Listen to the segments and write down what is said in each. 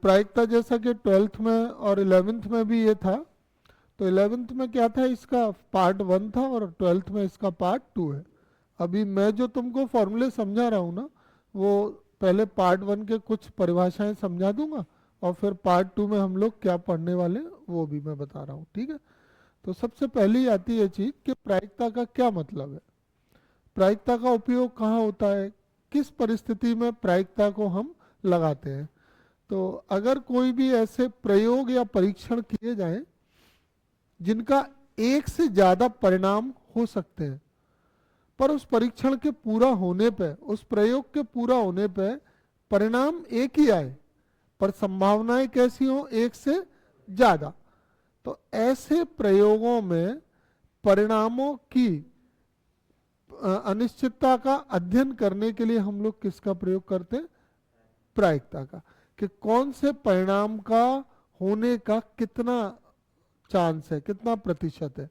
प्रायिकता जैसा कि 12th में और 11th में भी ये था, तो 11th में क्या था, इसका पार्ट 1 था और 12th में इसका पार्ट 2 है। अभी मैं जो तुमको फॉर्मूले समझा रहा हूँ ना, वो पहले पार्ट 1 के कुछ परिभाषाएं समझा दूंगा और फिर पार्ट 2 में हम लोग क्या पढ़ने वाले हैं वो भी मैं बता रहा हूँ, ठीक है। तो सबसे पहली आती है चीज कि प्रायिकता का क्या मतलब है, प्रायिकता का उपयोग कहाँ होता है, किस परिस्थिति में प्रायिकता को हम लगाते हैं। तो अगर कोई भी ऐसे प्रयोग या परीक्षण किए जाएं जिनका एक से ज्यादा परिणाम हो सकते हैं, पर उस परीक्षण के पूरा होने पे, उस प्रयोग के पूरा होने पे परिणाम एक ही आए, पर संभावनाएं कैसी हो, एक से ज्यादा, तो ऐसे प्रयोगों में परिणामों की अनिश्चितता का अध्ययन करने के लिए हम लोग किसका प्रयोग करते हैं, प्रायिकता का, कि कौन से परिणाम का होने का कितना चांस है, कितना प्रतिशत है।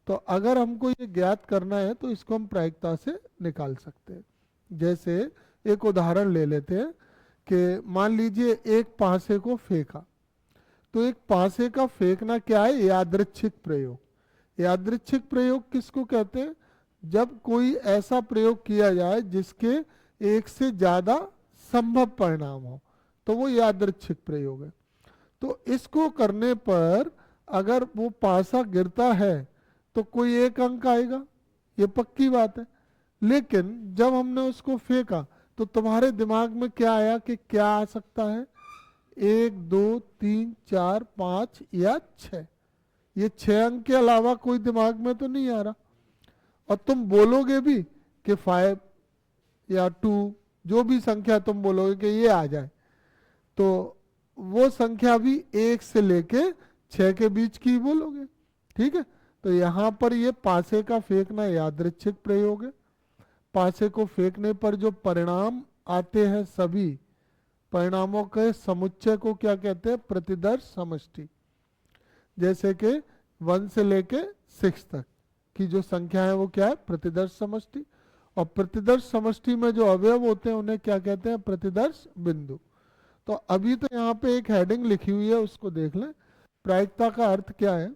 तो अगर हमको ये ज्ञात करना है तो इसको हम प्रायिकता से निकाल सकते हैं। जैसे एक उदाहरण ले लेते हैं कि मान लीजिए एक पासे को फेंका, तो एक पासे का फेंकना क्या है, यादृच्छिक प्रयोग। यादृच्छिक प्रयोग किसको कहते हैं, जब कोई ऐसा प्रयोग किया जाए जिसके एक से ज्यादा संभव परिणाम हो, तो वो यादृच्छिक प्रयोग है। तो इसको करने पर अगर वो पासा गिरता है तो कोई एक अंक आएगा, ये पक्की बात है। लेकिन जब हमने उसको फेंका तो तुम्हारे दिमाग में क्या आया कि क्या आ सकता है, 1 2 3 4 5 या 6, ये 6 अंक के अलावा कोई दिमाग में तो नहीं आ रहा। और तुम बोलोगे भी कि 5 या 2, जो भी संख्या तुम बोलोगे कि ये आ जाए, तो वो संख्या भी 1 से लेके 6 के बीच की बोलोगे, ठीक है। तो यहां पर ये पासे का फेंकना यादृच्छिक प्रयोग है। पासे को फेंकने पर जो परिणाम आते हैं, सभी परिणामों के समुच्चय को क्या कहते हैं, प्रतिदर्श समष्टि। जैसे कि 1 से लेके 6 तक की जो संख्या है वो क्या है, प्रतिदर्श समष्टि। और प्रतिदर्श समष्टि में जो अवयव होते हैं उन्हें क्या कहते हैं, प्रतिदर्श बिंदु। तो अभी तो यहाँ पे एक हेडिंग लिखी हुई है, उसको देख लें। प्रायिकता का अर्थ क्या है,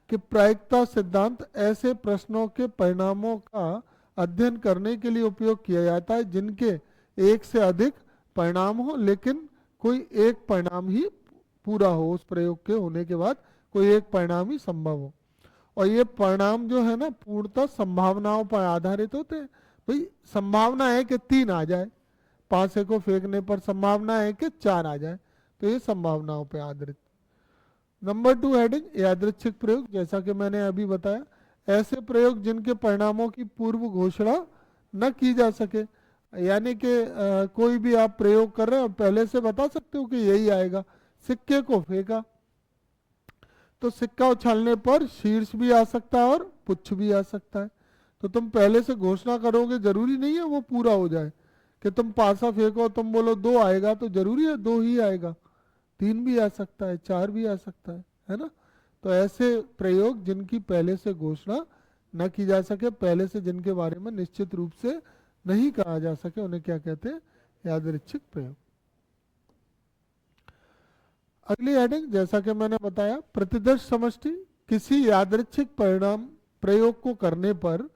कि प्रायिकता सिद्धांत ऐसे प्रश्नों के परिणामों का अध्ययन करने के लिए उपयोग किया जाता है जिनके एक से अधिक परिणाम हो, लेकिन कोई एक परिणाम ही पूरा हो, उस प्रयोग के होने के बाद कोई एक परिणाम ही संभव हो। और ये परिणाम जो है ना, पूर्णतः संभावनाओं पर आधारित होते हैं। भाई संभावना है कि 3 आ जाए, पासे को फेंकने पर संभावना है कि 4 आ जाए, तो ये संभावनाओं पर आधारित। नंबर 2 हेडिंग, यादृच्छिक प्रयोग। जैसा कि मैंने अभी बताया, ऐसे प्रयोग जिनके परिणामों की पूर्व घोषणा न की जा सके, यानी कि कोई भी आप प्रयोग कर रहे हैं और पहले से बता सकते हो कि यही आएगा। सिक्के को फेंका, तो सिक्का उछालने पर शीर्ष भी आ सकता है और पुच्छ भी आ सकता है। तो तुम पहले से घोषणा करोगे, जरूरी नहीं है वो पूरा हो जाए। कि तुम पासा फेंको, तुम बोलो 2 आएगा, तो जरूरी है 2 ही आएगा, 3 भी आ सकता है, 4 भी आ सकता है ना। तो ऐसे प्रयोग जिनकी पहले से घोषणा न की जा सके, पहले से जिनके बारे में निश्चित रूप से नहीं कहा जा सके, उन्हें क्या कहते हैं, यादृच्छिक प्रयोग। अगली हेडिंग, जैसा कि मैंने बताया, प्रतिदर्श समष्टि। किसी यादृच्छिक परिणाम प्रयोग को करने पर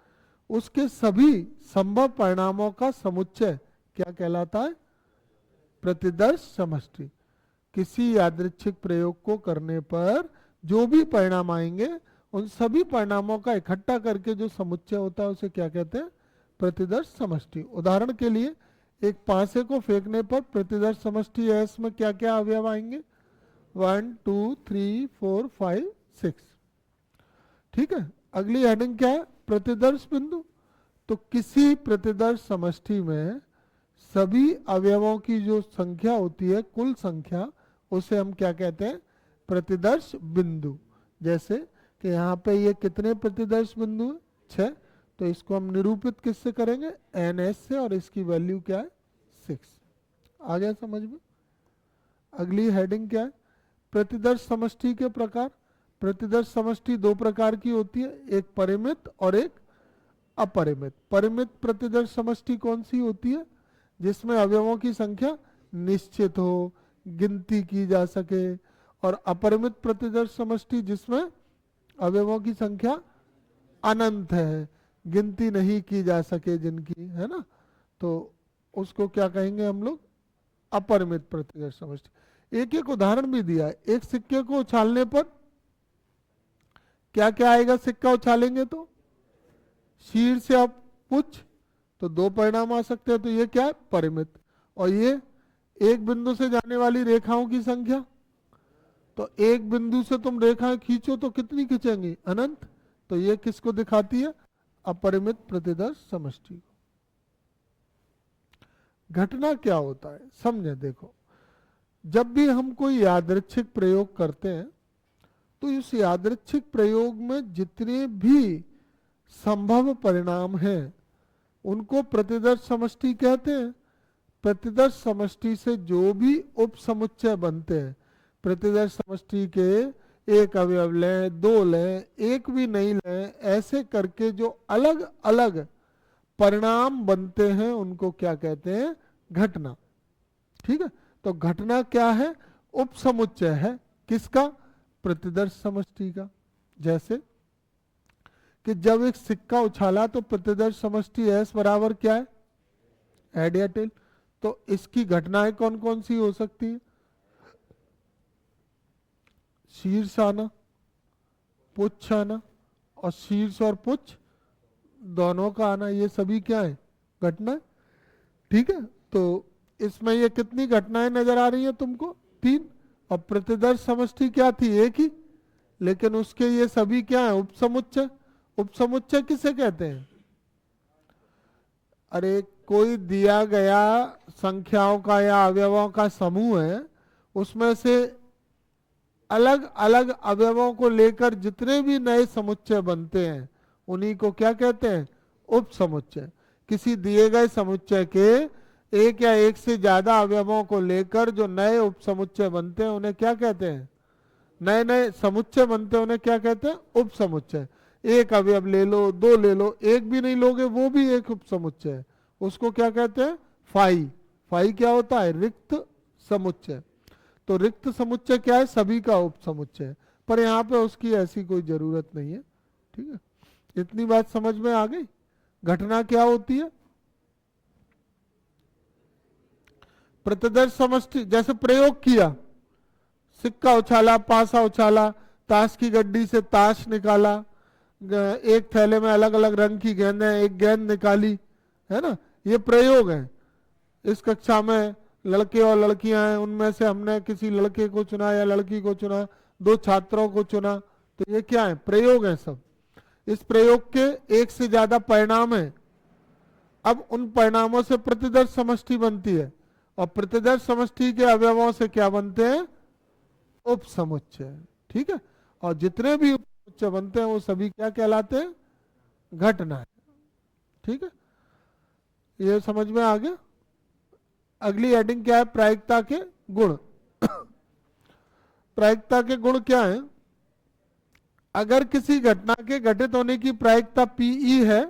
उसके सभी संभव परिणामों का समुच्चय क्या कहलाता है, प्रतिदर्श समष्टि। किसी यादृच्छिक प्रयोग को करने पर जो भी परिणाम आएंगे, उन सभी परिणामों का इकट्ठा करके जो समुच्चय होता है उसे क्या कहते हैं, प्रतिदर्श समष्टि। उदाहरण के लिए, एक पासे को फेंकने पर प्रतिदर्श समष्टि एस में क्या क्या अवयव आएंगे, 1 2 3 4 5 6, ठीक है। अगली हेडिंग क्या है, प्रतिदर्श बिंदु। तो किसी प्रतिदर्श समष्टि में सभी अवयवों की जो संख्या होती है, कुल संख्या, उसे हम क्या कहते हैं, प्रतिदर्श बिंदु। जैसे कि यहाँ पे ये कितने प्रतिदर्श बिंदु है, 6, तो इसको हम निरूपित किससे करेंगे, NS से, और इसकी वैल्यू क्या है, 6। आ गया समझ में। अगली हेडिंग क्या है, प्रतिदर्श समष्टि के प्रकार। प्रतिदर्श समष्टि 2 प्रकार की होती है, एक परिमित और एक अपरिमित। परिमित प्रतिदर्श समष्टि कौन सी होती है, जिसमें अवयवों की संख्या निश्चित हो, गिनती की जा सके, और अपरिमित प्रतिदर्श समष्टि जिसमें अवयवों की संख्या अनंत है, गिनती नहीं की जा सके जिनकी, है ना, तो उसको क्या कहेंगे हम लोग, अपरिमित प्रतिदर्श समष्टि। एक एक उदाहरण भी दिया है। एक सिक्के को उछालने पर क्या क्या आएगा, सिक्का उछालेंगे तो शीर्ष या पुच्छ, तो दो परिणाम आ सकते हैं, तो ये क्या है, परिमित। और ये एक बिंदु से जाने वाली रेखाओं की संख्या, तो एक बिंदु से तुम रेखाएं खींचो तो कितनी खींचेंगी, अनंत, तो ये किसको दिखाती है, अपरिमित प्रतिदर्श समष्टि को। घटना क्या होता है समझे, देखो जब भी हम कोई यादृच्छिक प्रयोग करते हैं तो इस यादृच्छिक प्रयोग में जितने भी संभव परिणाम हैं उनको प्रतिदर्श समष्टि कहते हैं। प्रतिदर्श समष्टि से जो भी उप समुच्चय बनते हैं, प्रतिदर्श समष्टि के एक अवयव लें, दो लें, एक भी नहीं लें, ऐसे करके जो अलग अलग परिणाम बनते हैं उनको क्या कहते हैं, घटना। ठीक है, तो घटना क्या है, उप समुच्चय है किसका, प्रतिदर्श समष्टि का। जैसे कि जब एक सिक्का उछाला तो प्रतिदर्श समष्टि S बराबर क्या है, हेड या टेल, तो इसकी घटनाएं कौन कौन सी हो सकती है, शीर्ष आना, पुच्छ आना, और शीर्ष और पुच्छ दोनों का आना, ये सभी क्या है, घटना। ठीक है, तो इसमें ये कितनी घटनाएं नजर आ रही हैं तुमको, 3। और प्रतिदर्श समष्टि क्या थी, एक ही, लेकिन उसके ये सभी क्या है, उपसमुच्चय। उपसमुच्चय किसे कहते हैं, अरे कोई दिया गया संख्याओं का या अवयवों का समूह है, उसमें से अलग अलग अवयवों को लेकर जितने भी नए समुच्चय बनते हैं उन्हीं को क्या कहते हैं, उप समुच्चय। किसी दिए गए समुच्चय के एक या एक से ज्यादा अवयवों को लेकर जो नए उप समुच्चय बनते हैं उन्हें क्या कहते हैं, नए नए समुच्चय बनते हैं उन्हें क्या कहते हैं, उप समुच्चय। एक अवयव ले लो, दो ले लो, एक भी नहीं लोगे वो भी एक उप समुच्चय है, उसको क्या कहते हैं, फाई। फाई क्या होता है, रिक्त समुच्चय। तो रिक्त समुच्चय क्या है, सभी का उप समुच्चय, पर यहाँ पे उसकी ऐसी कोई जरूरत नहीं है। ठीक है, इतनी बात समझ में आ गई। घटना क्या होती है, प्रतिदर्श समष्टि, जैसे प्रयोग किया, सिक्का उछाला, पासा उछाला, ताश की गड्डी से ताश निकाला, एक थैले में अलग अलग रंग की गेंद है, एक गेंद निकाली, है ना, ये प्रयोग है। इस कक्षा में लड़के और लड़कियां हैं, उनमें से हमने किसी लड़के को चुना या लड़की को चुना, दो छात्रों को चुना, तो ये क्या है, प्रयोग है सब। इस प्रयोग के एक से ज्यादा परिणाम है। अब उन परिणामों से प्रतिदर्श समष्टि बनती है, और प्रतिदर्श समष्टि के अवयवों से क्या बनते हैं, उप समुच्चय। ठीक है, और जितने भी उप समुच्चय बनते हैं वो सभी क्या कहलाते हैं, घटना है। ठीक है, ये समझ में आ गया। अगली हेडिंग क्या है, प्रायिकता के गुण। प्रायिकता के गुण क्या है, अगर किसी घटना के घटित होने की प्रायिकता Pe है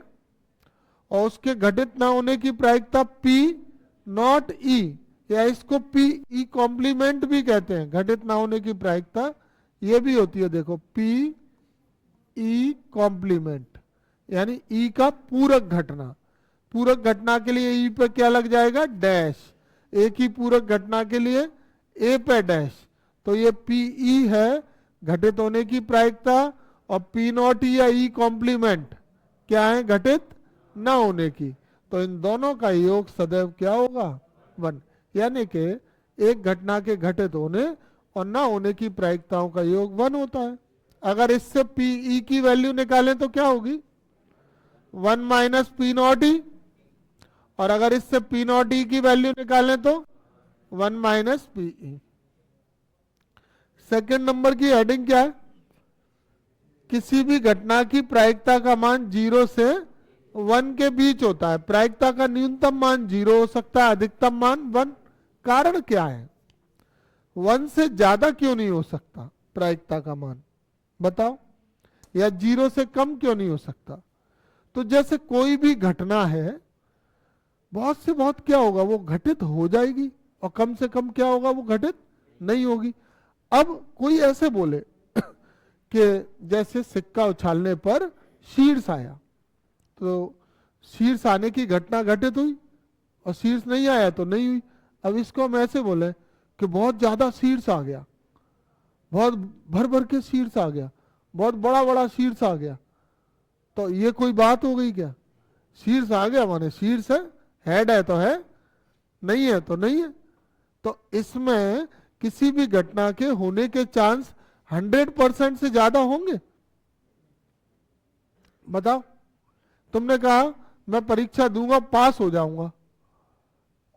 और उसके घटित ना होने की प्रायिकता P नॉट E, या इसको Pe कॉम्प्लीमेंट भी कहते हैं, घटित ना होने की प्रायिकता ये भी होती है, देखो Pe कॉम्प्लीमेंट, यानी E का पूरक घटना। पूरक घटना के लिए E पे क्या लग जाएगा, डैश, एक ही पूरक घटना के लिए A पे डैश, तो ये Pe है घटित होने की प्रायिकता, और P नॉट E या E कॉम्प्लीमेंट क्या है, घटित ना होने की। तो इन दोनों का योग सदैव क्या होगा, 1, यानी कि एक घटना के घटित होने और ना होने की प्रायिकताओं का योग 1 होता है। अगर इससे Pe की वैल्यू निकालें तो क्या होगी, 1 माइनस P नॉट E, और अगर इससे P नॉट E की वैल्यू निकालें तो 1 माइनस Pe। सेकेंड नंबर की हेडिंग क्या है, किसी भी घटना की प्रायिकता का मान 0 से 1 के बीच होता है। प्रायिकता का न्यूनतम मान 0 हो सकता है, अधिकतम मान 1। कारण क्या है, 1 से ज्यादा क्यों नहीं हो सकता प्रायिकता का मान, बताओ, या 0 से कम क्यों नहीं हो सकता। तो जैसे कोई भी घटना है, बहुत से बहुत क्या होगा, वो घटित हो जाएगी, और कम से कम क्या होगा, वो घटित नहीं होगी। अब कोई ऐसे बोले कि जैसे सिक्का उछालने पर शीर्ष आया, तो शीर्ष आने की घटना घटित हुई और शीर्ष नहीं आया तो नहीं हुई। अब इसको हम ऐसे बोले कि बहुत ज्यादा शीर्ष आ गया, बहुत भर भर के शीर्ष आ गया, बहुत बड़ा बड़ा शीर्ष आ गया, तो ये कोई बात हो गई क्या? शीर्ष आ गया माने शीर्ष है, हेड है तो है, नहीं है तो नहीं है। तो इसमें किसी भी घटना के होने के चांस 100% से ज्यादा होंगे? बताओ। तुमने कहा मैं परीक्षा दूंगा, पास हो जाऊंगा,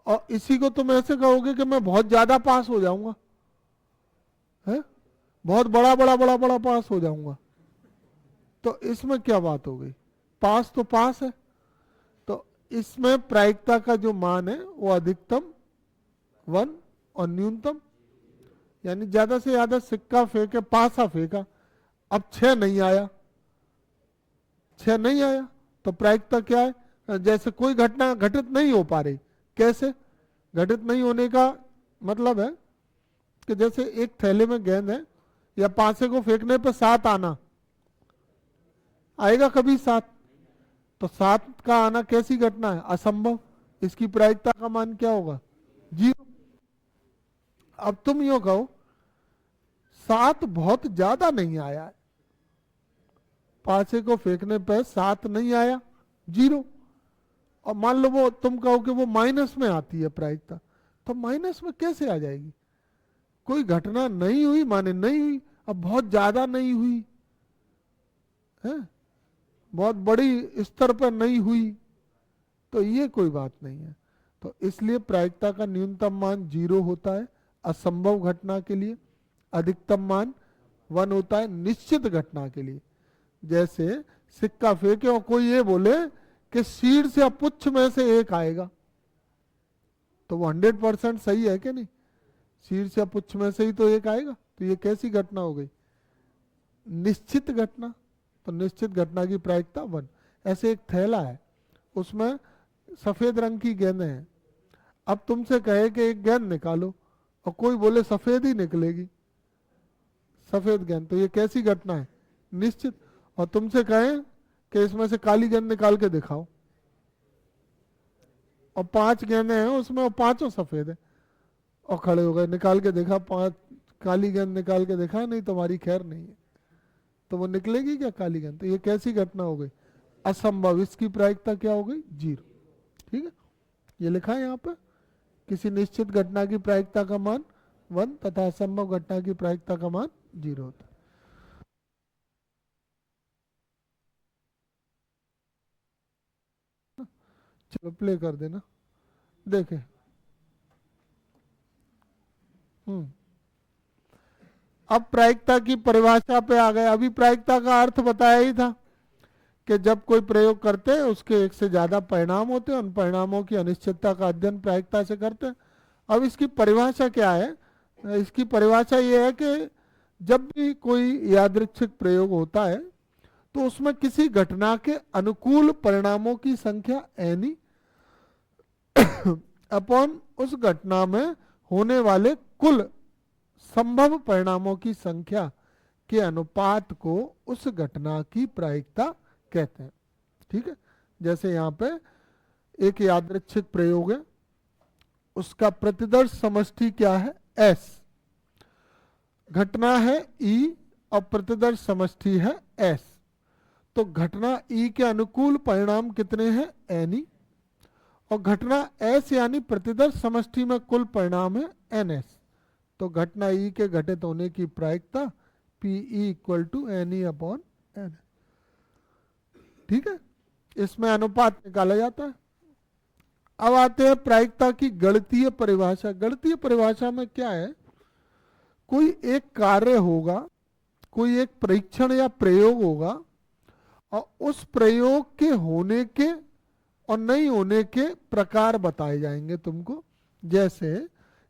और इसी को तुम ऐसे कहोगे कि मैं बहुत ज्यादा पास हो जाऊंगा, है, बहुत बड़ा बड़ा बड़ा बड़ा पास हो जाऊंगा, तो इसमें क्या बात हो गई? पास तो पास है। तो इसमें प्रायिकता का जो मान है वो अधिकतम 1 और न्यूनतम, यानी ज्यादा से ज्यादा सिक्का फेंके, पासा फेंका, अब 6 नहीं आया, 6 नहीं आया, तो प्रायिकता क्या है? जैसे कोई घटना घटित नहीं हो पा रही। कैसे घटित नहीं होने का मतलब है कि जैसे एक थैले में गेंद है, या पासे को फेंकने पर 7 आना, आएगा कभी 7? तो 7 का आना कैसी घटना है? असंभव। इसकी प्रायिकता का मान क्या होगा? 0। अब तुम यूं कहो 7 बहुत ज्यादा नहीं आया है, पासे को फेंकने पर 7 नहीं आया, 0। और मान लो वो तुम कहो कि वो माइनस में आती है प्रायिकता, तो माइनस में कैसे आ जाएगी? कोई घटना नहीं हुई माने नहीं हुई, अब बहुत ज्यादा नहीं हुई है, बहुत बड़ी स्तर पर नहीं हुई, तो ये कोई बात नहीं है। तो इसलिए प्रायिकता का न्यूनतम मान 0 होता है असंभव घटना के लिए, अधिकतम मान 1 होता है निश्चित घटना के लिए। जैसे सिक्का फेंके और कोई ये बोले कि शीर्ष या पुच्छ में से एक आएगा, तो वो 100% सही है कि नहीं? शीर्ष या पुच्छ में से ही तो एक आएगा, तो ये कैसी घटना हो गई? निश्चित घटना। तो निश्चित घटना की प्रायिकता 1। ऐसे एक थैला है, उसमें सफेद रंग की गेंदें हैं, अब तुमसे कहे कि एक गेंद निकालो, और कोई बोले सफेद ही निकलेगी, सफेद गेंद, तो ये कैसी घटना है? निश्चित। और तुमसे कहें कि इसमें से काली गेंद निकाल के दिखाओ, और 5 गेंदें हैं उसमें और 5 सफेद है, और खड़े हो गए, निकाल के देखा, 5 काली गेंद निकाल के देखा, नहीं तुम्हारी खैर नहीं है, तो वो निकलेगी क्या काली गेंद? तो ये कैसी घटना हो गई? असंभव। इसकी प्रायिकता क्या हो गई? 0। ठीक है, ये लिखा है यहाँ पे, किसी निश्चित घटना की प्रायिकता का मान 1 तथा असंभव घटना की प्रायिकता का मान 0 होता है। चलो प्ले कर देना, देखे। अब प्रायिकता की परिभाषा पे आ गए। अभी प्रायिकता का अर्थ बताया ही था कि जब कोई प्रयोग करते हैं उसके एक से ज्यादा परिणाम होते हैं, उन परिणामों की अनिश्चितता का अध्ययन प्रायिकता से करते हैं। अब इसकी परिभाषा क्या है? इसकी परिभाषा ये है कि जब भी कोई यादृच्छिक प्रयोग होता है तो उसमें किसी घटना के अनुकूल परिणामों की संख्या एनी अपॉन उस घटना में होने वाले कुल संभव परिणामों की संख्या के अनुपात को उस घटना की प्रायिकता कहते हैं। ठीक है, जैसे यहाँ पे एक यादृच्छिक प्रयोग है, उसका प्रतिदर्श समष्टि क्या है? S। घटना है E और प्रतिदर्श समष्टि है S। तो घटना E के अनुकूल परिणाम कितने हैं? N। और घटना S यानी प्रतिदर्श समष्टि में कुल परिणाम है NS। तो घटना E के घटित होने की प्रायिकता PE = NE अपॉन N। ठीक है, इसमें अनुपात निकाला जाता है। अब आते हैं प्रायिकता की गणितीय परिभाषा। गणितीय परिभाषा में क्या है? कोई एक कार्य होगा, कोई एक परीक्षण या प्रयोग होगा, और उस प्रयोग के होने के और नहीं होने के प्रकार बताए जाएंगे तुमको। जैसे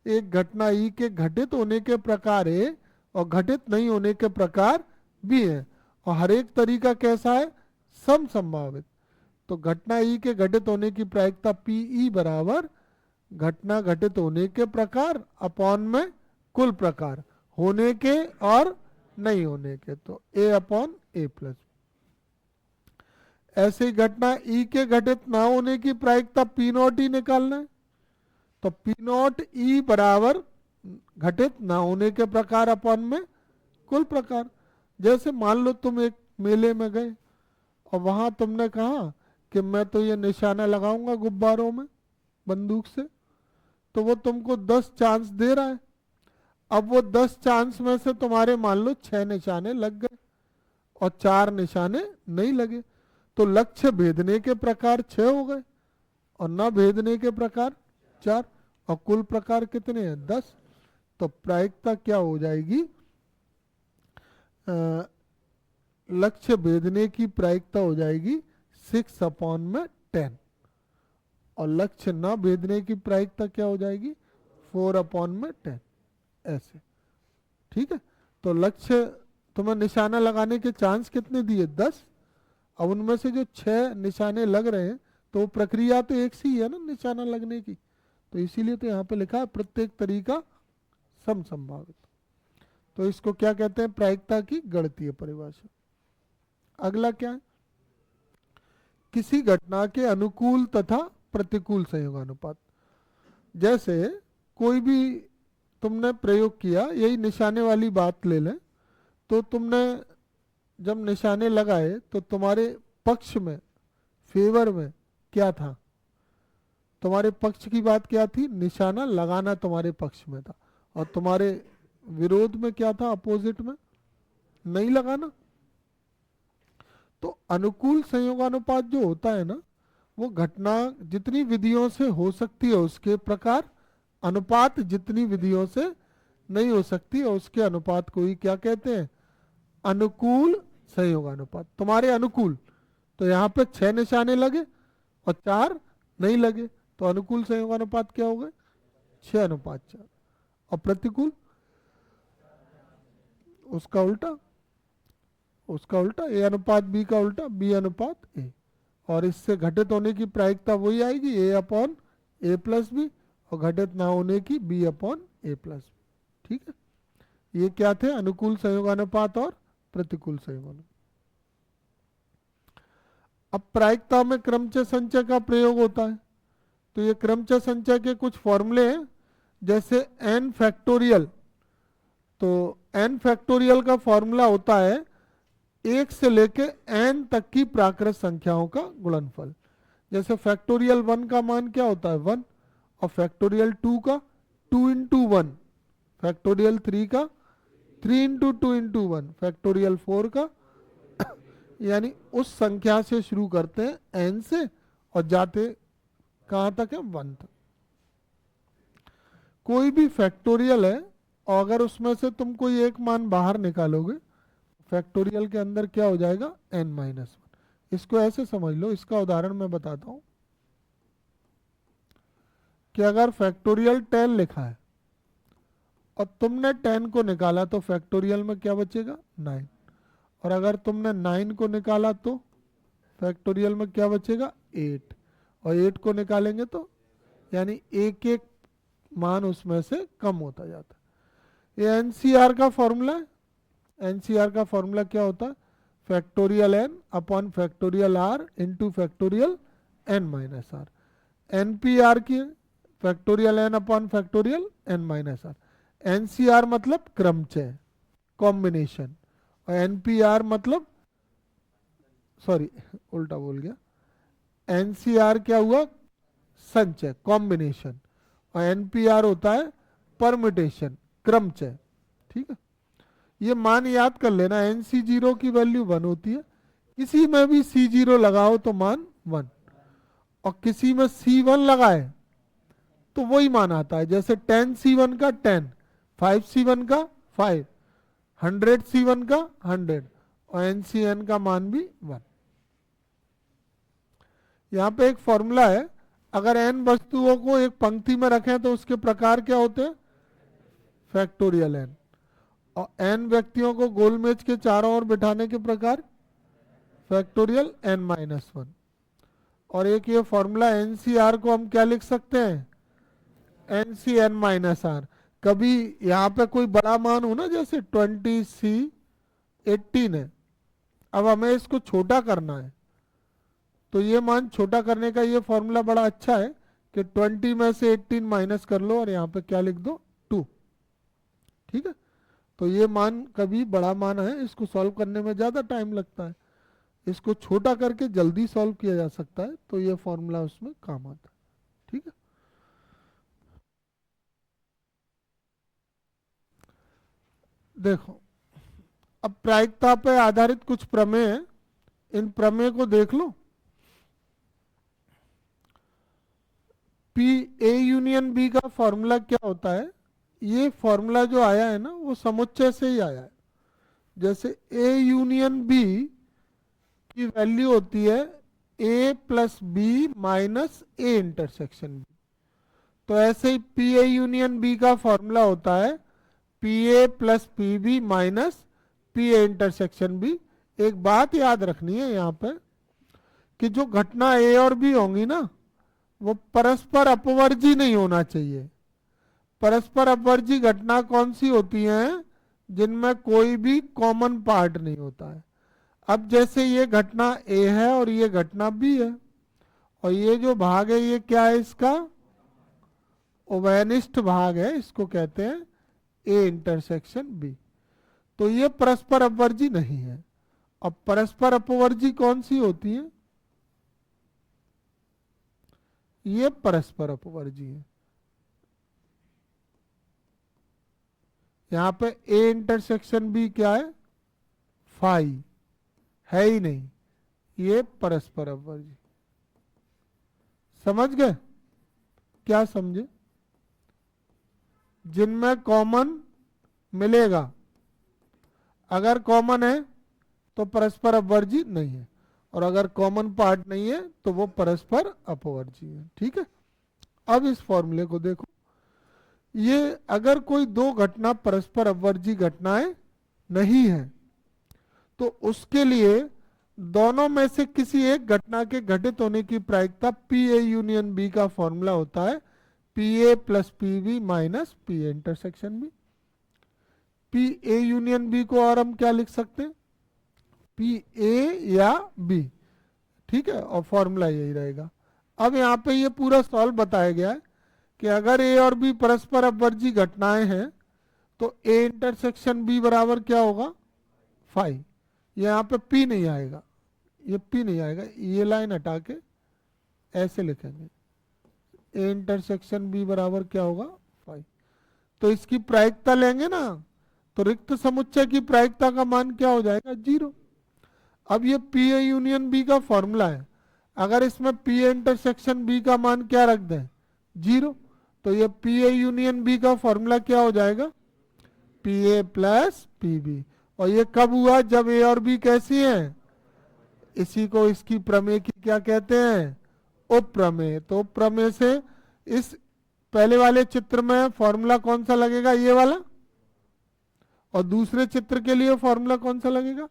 एक घटना ई के घटित होने के प्रकार है और घटित नहीं होने के प्रकार भी है, और हर एक तरीका कैसा है? समसंभावित। तो घटना ई के घटित होने की प्रायिकता PE बराबर घटना घटित होने के प्रकार अपॉन में कुल प्रकार होने के और नहीं होने के, तो a अपॉन a प्लस। ऐसे ही घटना ई के घटित ना होने की प्रायिकता पी नॉट ई निकालना है, तो पी नॉट ई बराबर घटित ना होने के प्रकार अपॉन में कुल प्रकार। जैसे मान लो तुम एक मेले में गए और वहां तुमने कहा कि मैं तो ये निशाना लगाऊंगा गुब्बारों में बंदूक से, तो वो तुमको 10 चांस दे रहा है। अब वो 10 चांस में से तुम्हारे मान लो 6 निशाने लग गए और 4 निशाने नहीं लगे, तो लक्ष्य भेदने के प्रकार 6 हो गए और न भेदने के प्रकार 4, और कुल प्रकार कितने हैं 10। तो प्रायिकता क्या हो जाएगी, लक्ष्य भेदने की प्रायिकता हो जाएगी 6 अपॉन में 10, और लक्ष्य न भेदने की प्रायिकता क्या हो जाएगी 4 अपॉन में 10, ऐसे। ठीक है, तो लक्ष्य तुम्हें निशाना लगाने के चांस कितने दिए 10, अब उनमें से जो 6 निशाने लग रहे हैं तो वो प्रक्रिया तो एक सी है ना निशाना लगने की, तो इसीलिए तो यहाँ पे लिखा है प्रत्येक तरीका समसंभावित। तो इसको क्या कहते हैं, प्रायिकता की गणितीय परिभाषा। अगला क्या है, किसी घटना के अनुकूल तथा प्रतिकूल संयोगानुपात। जैसे कोई भी तुमने प्रयोग किया, यही निशाने वाली बात ले लें, तो तुमने जब निशाने लगाए तो तुम्हारे पक्ष में फेवर में क्या था, तुम्हारे पक्ष की बात क्या थी, निशाना लगाना तुम्हारे पक्ष में था, और तुम्हारे विरोध में क्या था, अपोजिट में नहीं लगाना। तो अनुकूल संयोगानुपात जो होता है ना, वो घटना जितनी विधियों से हो सकती है उसके प्रकार, अनुपात जितनी विधियों से नहीं हो सकती है उसके अनुपात को ही क्या कहते हैं, अनुकूल संयोगानुपात। तुम्हारे अनुकूल तो यहाँ पे 6 निशाने लगे और 4 नहीं लगे, तो अनुकूल संयोगानुपात क्या हो गए 6:4। और प्रतिकूल उसका उल्टा, उसका उल्टा ए अनुपात बी का उल्टा बी अनुपात ए, और इससे घटित होने की प्रायिकता वही आएगी ए अपॉन ए प्लस बी, और घटित ना होने की बी अपॉन ए प्लस बी। ठीक है, ये क्या थे, अनुकूल संयोगानुपात और प्रतिकूल संयोगानुपात। अब प्रायिकता में क्रमचय संचय का प्रयोग होता है, तो ये क्रमचय संचय के कुछ फॉर्मूले हैं, जैसे n फैक्टोरियल। तो n फैक्टोरियल का फॉर्मूला होता है 1 से लेके n तक की प्राकृत संख्याओं का गुणनफल। जैसे फैक्टोरियल 1 का मान क्या होता है 1, और फैक्टोरियल 2 का 2 इंटू 1, फैक्टोरियल 3 का 3 इंटू 2 इंटू 1, फैक्टोरियल 4 का यानी उस संख्या से शुरू करते हैं n से और जाते कहां तक है 1 तक। कोई भी फैक्टोरियल है और अगर उसमें से तुम कोई एक मान बाहर निकालोगे, फैक्टोरियल के अंदर क्या हो जाएगा n-1। इसको ऐसे समझ लो, इसका उदाहरण मैं बताता हूं कि अगर फैक्टोरियल 10 लिखा है और तुमने 10 को निकाला तो फैक्टोरियल में क्या बचेगा 9, और अगर तुमने 9 को निकाला तो फैक्टोरियल में क्या बचेगा 8, और 8 को निकालेंगे तो यानी एक एक मान उसमें से कम होता जाता है। ये एनसीआर का फॉर्मूला है। एनसीआर का फॉर्मूला क्या होता है, factorial n upon factorial r into factorial n minus r. NPR की factorial n upon factorial n minus r. NCR मतलब क्रमचय कॉम्बिनेशन, और एनपीआर मतलब सॉरी उल्टा बोल गया, एनसीआर क्या हुआ संचय कॉम्बिनेशन, और एनपीआर होता है परम्यूटेशन क्रमचय। ठीक है, ये मान याद कर लेना, NC0 की वैल्यू 1 होती है, किसी में भी C0 लगाओ तो मान 1, और किसी में C1 लगाए तो वही मान आता है। जैसे 10C1 का 10, 5C1 का 5, 100C1 का 100, और NCN का मान भी 1। यहाँ पे एक फॉर्मूला है, अगर n वस्तुओं को एक पंक्ति में रखें तो उसके प्रकार क्या होते हैं फैक्टोरियल n, और n व्यक्तियों को गोलमेज के चारों ओर बिठाने के प्रकार फैक्टोरियल n-1। और एक ये फॉर्मूला NCR को हम क्या लिख सकते हैं NCn-r, कभी यहाँ पे कोई बड़ा मान हो ना, जैसे 20C 18 है, अब हमें इसको छोटा करना है, तो ये मान छोटा करने का ये फॉर्मूला बड़ा अच्छा है कि 20 में से 18 माइनस कर लो और यहाँ पे क्या लिख दो 2। ठीक है, तो ये मान कभी बड़ा मान है, इसको सॉल्व करने में ज़्यादा टाइम लगता है, इसको छोटा करके जल्दी सॉल्व किया जा सकता है, तो ये फॉर्मूला उसमें काम आता है। ठीक है, देखो अब प्रायिकता पे आधारित कुछ प्रमेय है, इन प्रमेय को देख लो। पी ए यूनियन बी का फॉर्मूला क्या होता है, ये फॉर्मूला जो आया है ना वो समुच्चय से ही आया है। जैसे ए यूनियन बी की वैल्यू होती है A plus B minus A intersection B, तो ऐसे ही पी ए यूनियन बी का फॉर्मूला होता है P A plus P B minus P A intersection B. एक बात याद रखनी है यहाँ पे कि जो घटना ए और बी होंगी ना वो परस्पर अपवर्जी नहीं होना चाहिए। परस्पर अपवर्जी घटना कौन सी होती है, जिनमें कोई भी कॉमन पार्ट नहीं होता है। अब जैसे ये घटना ए है और ये घटना बी है, और ये जो भाग है ये क्या है, इसका उभयनिष्ठ भाग है, इसको कहते हैं ए इंटरसेक्शन बी। तो ये परस्पर अपवर्जी नहीं है। अब परस्पर अपवर्जी कौन सी होती है, ये परस्पर अपवर्जी है। यहां पे ए इंटरसेक्शन बी क्या है, फाई है ही नहीं, ये परस्पर अपवर्जी। समझ गए, क्या समझे, जिनमें कॉमन मिलेगा, अगर कॉमन है तो परस्पर अपवर्जी नहीं है, और अगर कॉमन पार्ट नहीं है तो वो परस्पर अपवर्जी है। ठीक है, अब इस फॉर्मूले को देखो, ये अगर कोई दो घटना परस्पर अपवर्जी घटनाएं नहीं है तो उसके लिए दोनों में से किसी एक घटना के घटित होने की प्रायिकता पी ए यूनियन बी का फॉर्मूला होता है P A plus P B minus P A intersection B. P A union B को और हम क्या लिख सकते हैं, पी ए या बी। ठीक है, और फॉर्मूला यही रहेगा। अब यहाँ पे ये पूरा सॉल्व बताया गया है कि अगर ए और बी परस्पर अपवर्जी घटनाएं हैं तो ए इंटरसेक्शन बी बराबर क्या होगा, फाई। यहाँ पे पी नहीं आएगा, ये पी नहीं आएगा, ये लाइन हटा के ऐसे लिखेंगे ए इंटरसेक्शन बी बराबर क्या होगा, फाई। तो इसकी प्रायिकता लेंगे ना, तो रिक्त समुच्चय की प्रायिकता का मान क्या हो जाएगा, 0। अब ये पी ए यूनियन बी का फॉर्मूला है, अगर इसमें पी ए इंटरसेक्शन बी का मान क्या रख दें, 0, तो ये पी ए यूनियन बी का फॉर्मूला क्या हो जाएगा, P A plus P B. और ये कब हुआ, जब ए और बी कैसी हैं, इसी को इसकी प्रमेय की क्या कहते हैं, उपप्रमेय। तो उपप्रमेय से इस पहले वाले चित्र में फॉर्मूला कौन सा लगेगा, ये वाला, और दूसरे चित्र के लिए फॉर्मूला कौन सा लगेगा,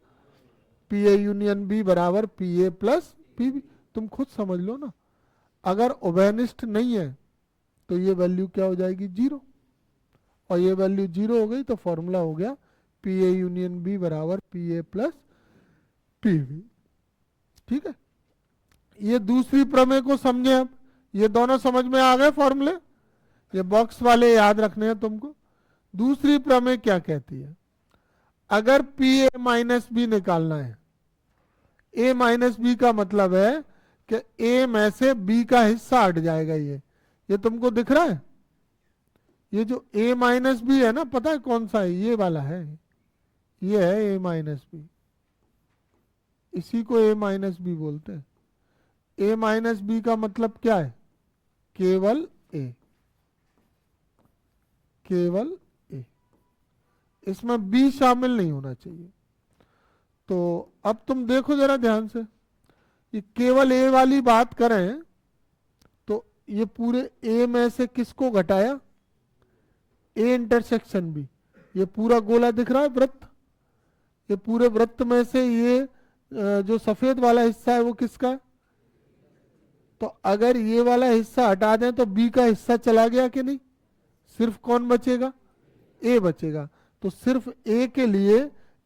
पी ए यूनियन बी बराबर P A plus P B. तुम खुद समझ लो ना, अगर उभयनिष्ठ नहीं है तो ये वैल्यू क्या हो जाएगी, 0, और ये वैल्यू 0 हो गई तो फॉर्मूला हो गया पी ए यूनियन बी बराबर P A plus P B. ठीक है, ये दूसरी प्रमेय को समझे। अब ये दोनों समझ में आ गए फॉर्मूले, ये बॉक्स वाले याद रखने हैं तुमको। दूसरी प्रमेय क्या कहती है, अगर पी ए माइनस बी निकालना है, ए माइनस बी का मतलब है कि ए में से बी का हिस्सा हट जाएगा। ये तुमको दिख रहा है, ये जो ए माइनस बी है ना, पता है कौन सा है, ये वाला है, ये है ए माइनस बी, इसी को ए माइनस बी बोलते हैं। ए माइनस बी का मतलब क्या है, केवल ए, केवल ए, इसमें बी शामिल नहीं होना चाहिए। तो अब तुम देखो जरा ध्यान से, ये केवल ए वाली बात करें तो ये पूरे ए में से किसको घटाया, ए इंटरसेक्शन बी। ये पूरा गोला दिख रहा है वृत्त, ये पूरे वृत्त में से ये जो सफेद वाला हिस्सा है वो किसका है, तो अगर ये वाला हिस्सा हटा दें तो बी का हिस्सा चला गया कि नहीं, सिर्फ कौन बचेगा, ए बचेगा। तो सिर्फ ए के लिए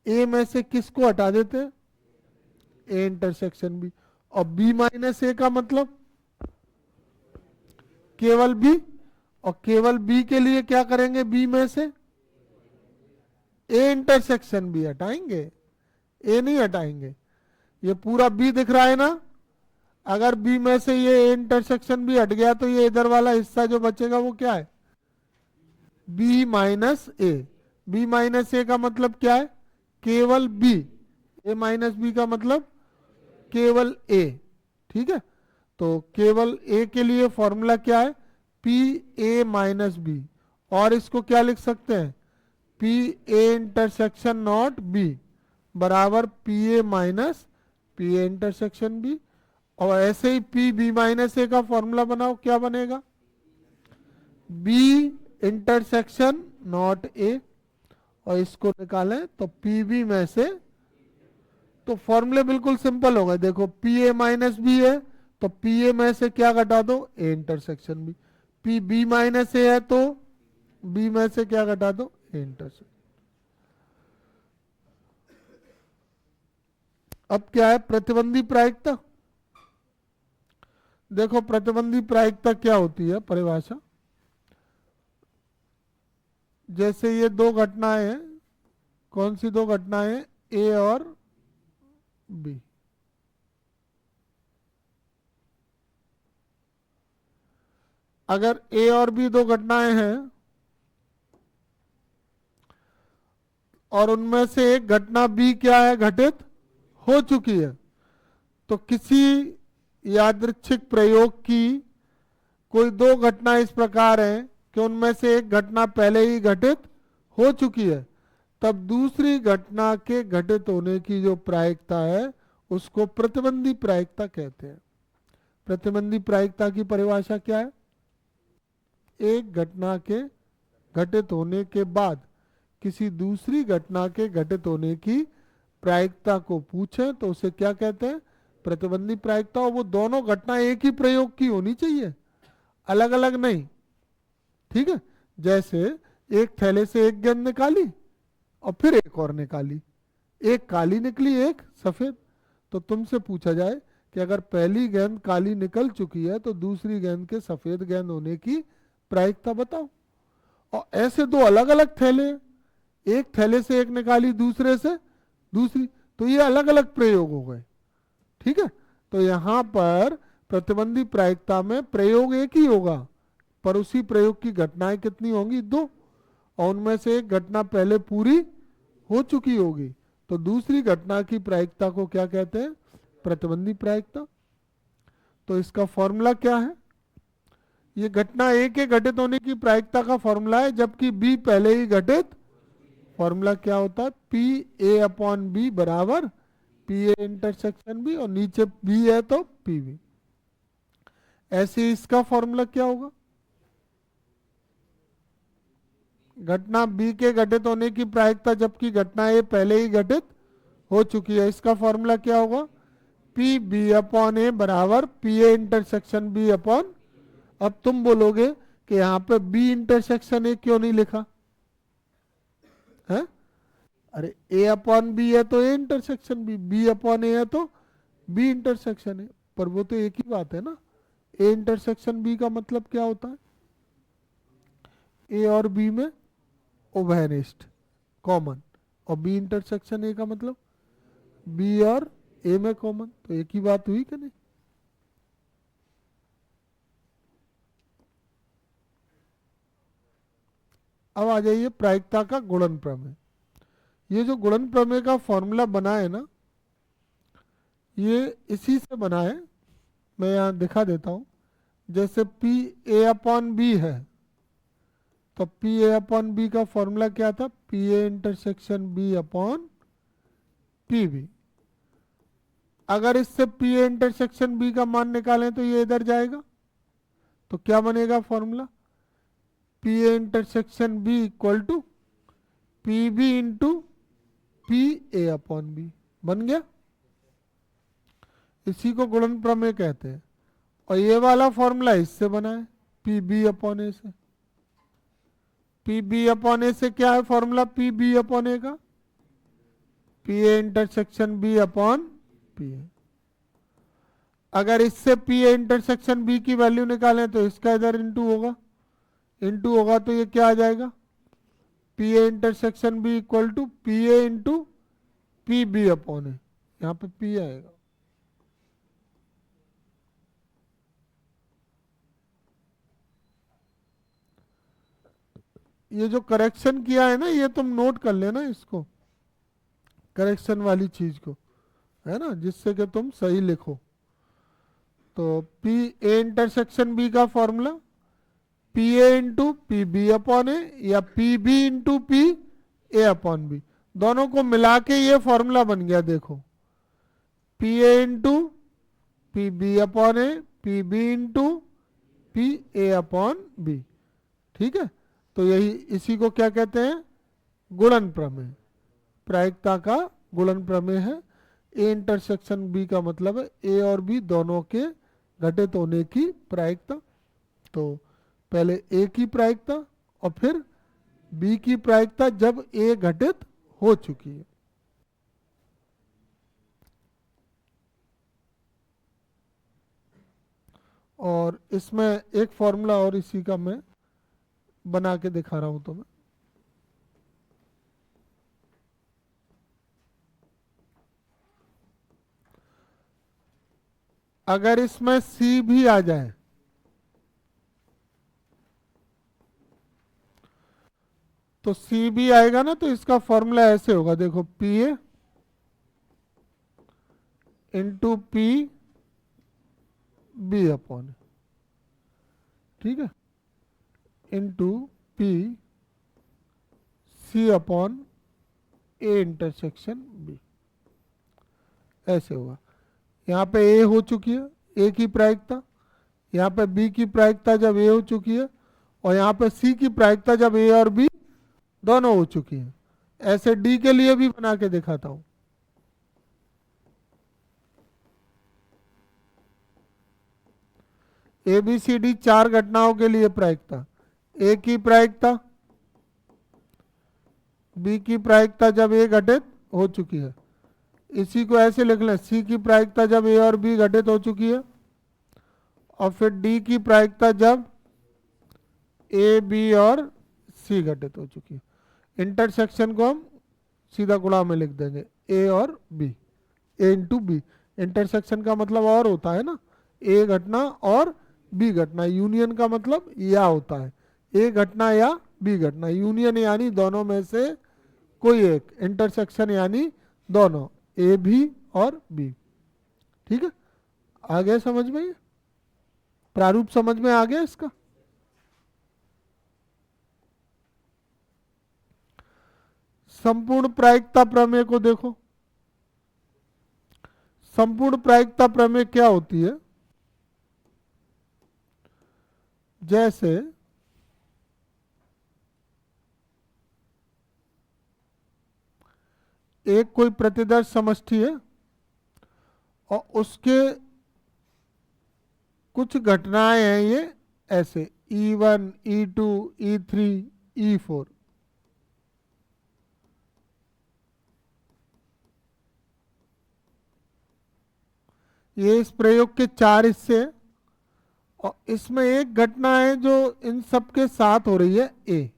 ए में से किसको हटा देते हैं, ए इंटरसेक्शन बी। और बी माइनस ए का मतलब केवल बी, और केवल बी के लिए क्या करेंगे, बी में से ए इंटरसेक्शन बी हटाएंगे, ए नहीं हटाएंगे। ये पूरा बी दिख रहा है ना, अगर बी में से ये ए इंटरसेक्शन बी हट गया तो ये इधर वाला हिस्सा जो बचेगा वो क्या है, B minus A. B minus A का मतलब क्या है, केवल बी। ए माइनस बी का मतलब केवल ए। ठीक है, तो केवल ए के लिए फॉर्मूला क्या है, पी ए माइनस बी। और इसको क्या लिख सकते हैं, P A intersection not B बराबर P A minus P A intersection B. और ऐसे ही पी बी माइनस ए का फॉर्मूला बनाओ, क्या बनेगा, बी इंटरसेक्शन नॉट ए। और इसको निकालें तो पी बी में से, तो फॉर्मूले बिल्कुल सिंपल हो गए। देखो पी ए माइनस बी है तो पी ए में से क्या घटा दो, A intersection B. P B minus A है तो बी में से क्या घटा दो, ए इंटरसेक्शन। अब क्या है, प्रतिबंधी प्रायिकता। देखो प्रतिबंधी प्रायिकता क्या होती है परिभाषा, जैसे ये दो घटनाएं हैं, कौन सी दो घटनाएं, ए और बी। अगर ए और बी दो घटनाएं हैं और उनमें से एक घटना बी क्या है, घटित हो चुकी है, तो किसी यादृच्छिक प्रयोग की कोई दो घटना इस प्रकार है कि उनमें से एक घटना पहले ही घटित हो चुकी है, तब दूसरी घटना के घटित होने की जो प्रायिकता है उसको प्रतिबंधी प्रायिकता कहते हैं। प्रतिबंधी प्रायिकता की परिभाषा क्या है, एक घटना के घटित होने के बाद किसी दूसरी घटना के घटित होने की प्रायिकता को पूछें तो उसे क्या कहते हैं, प्रतिबंधी प्रायिकता। और वो दोनों घटना एक ही प्रयोग की होनी चाहिए, अलग अलग नहीं। ठीक है, जैसे एक थैले से एक गेंद निकाली और फिर एक और निकाली, एक काली निकली एक सफेद, तो तुमसे पूछा जाए कि अगर पहली गेंद काली निकल चुकी है तो दूसरी गेंद के सफेद गेंद होने की प्रायिकता बताओ। और ऐसे दो अलग अलग थैले, एक थैले से एक निकाली दूसरे से दूसरी, तो ये अलग अलग प्रयोग हो गए। ठीक है, तो यहां पर प्रतिबंधी प्रायिकता में प्रयोग एक ही होगा पर उसी प्रयोग की घटनाएं कितनी होंगी, दो, और उनमें से एक घटना पहले पूरी हो चुकी होगी, तो दूसरी घटना की प्रायिकता को क्या कहते हैं, प्रतिबंधी प्रायिकता। तो इसका फॉर्मूला क्या है, ये घटना ए के घटित होने की प्रायिकता का फॉर्मूला है, जबकि बी पहले ही घटित। फॉर्मूला क्या होता है, पी ए अपॉन बी बराबर पी ए इंटरसेक्शन बी, और नीचे बी है तो पी बी। ऐसे इसका फॉर्मूला क्या होगा, घटना बी के घटित होने की प्रायिकता जबकि घटना ए पहले ही घटित हो चुकी है, इसका फॉर्मूला क्या होगा, पी बी अपॉन ए बराबर P A intersection B upon. अब तुम बोलोगे कि यहां पे बी इंटरसेक्शन ए क्यों नहीं लिखा है, अरे ए अपॉन बी है तो A intersection B, B upon A है तो बी इंटरसेक्शन ए, पर वो तो एक ही बात है ना। ए इंटरसेक्शन बी का मतलब क्या होता है, ए और बी में उभयनिष्ठ कॉमन, और बी इंटरसेक्शन ए का मतलब बी और ए में कॉमन, तो एक ही बात हुई कि नहीं। अब आ जाइए प्रायिकता का गुणन प्रमेय। ये जो गुणन प्रमेय का फॉर्मूला बना है ना, ये इसी से बना है, मैं यहां दिखा देता हूं। जैसे पी ए अपॉन बी है तो पी ए अपॉन बी का फॉर्मूला क्या था, P A intersection B upon P B. अगर इससे पी ए इंटरसेक्शन बी का मान निकालें तो ये इधर जाएगा, तो क्या बनेगा formula, P A intersection B equal to P B into P A upon B, बन गया। इसी को गुणन प्रमेय कहते हैं। और ये वाला फॉर्मूला इससे बना है, पी बी अपॉन ए से। पी बी अपॉन ए से क्या है formula P B upon A का, P A intersection B upon P A. अगर इससे पी ए इंटरसेक्शन बी की वैल्यू निकालें तो इसका इधर इंटू होगा तो ये क्या आ जाएगा, P A intersection B equal to P A into P B upon A, यहाँ पे पी आएगा। ये जो करेक्शन किया है ना, ये तुम नोट कर लेना इसको, करेक्शन वाली चीज को, है ना, जिससे कि तुम सही लिखो। तो पी ए इंटरसेक्शन बी का formula P A into P B upon A या P B into P A upon B, दोनों को मिला के ये फॉर्मूला बन गया। देखो P A into P B upon A, P B into P A upon B, ठीक है। तो यही इसी को क्या कहते हैं, गुणन प्रमेय, प्रायिकता का गुणन प्रमेय है। ए इंटरसेक्शन बी का मतलब है ए और बी दोनों के घटित होने की प्रायिकता। तो पहले ए की प्रायिकता और फिर बी की प्रायिकता जब ए घटित हो चुकी है। और इसमें एक फॉर्मूला और इसी का मैं बना के दिखा रहा हूं तुम्हें। अगर इसमें सी भी आ जाए तो सी भी आएगा ना, तो इसका फॉर्मूला ऐसे होगा, देखो P A into P B upon, ठीक है, into P C upon A intersection B, ऐसे होगा। यहाँ पे ए हो चुकी है, ए की प्रायिकता, यहाँ पे बी की प्रायिकता जब ए हो चुकी है, और यहाँ पे सी की प्रायिकता जब ए और बी दोनों हो चुकी है। ऐसे डी के लिए भी बना के दिखाता हूं। ए बी सी डी चार घटनाओं के लिए प्रायिकता, ए की प्रायिकता, बी की प्रायिकता जब ए घटित हो चुकी है, इसी को ऐसे लिख लें, सी की प्रायिकता जब ए और बी घटित हो चुकी है, और फिर डी की प्रायिकता जब ए बी और सी घटित हो चुकी है। इंटरसेक्शन को हम सीधा गुणा में लिख देंगे, ए और बी, ए इंटू बी। इंटरसेक्शन का मतलब और होता है ना, ए घटना और बी घटना, यूनियन का मतलब या होता है, ए घटना या बी घटना, यूनियन यानी दोनों में से कोई एक, इंटरसेक्शन यानी दोनों, ए भी और बी, ठीक है। आ गया समझ में, ये प्रारूप समझ में आ गया इसका। संपूर्ण प्रायिकता प्रमेय को देखो। संपूर्ण प्रायिकता प्रमेय क्या होती है, जैसे एक कोई प्रतिदर्श समष्टि है और उसके कुछ घटनाएं हैं, ये ऐसे E1, E2, E3, E4, ये इस प्रयोग के चार हिस्से हैं, और इसमें एक घटना है जो इन सब के साथ हो रही है, ए।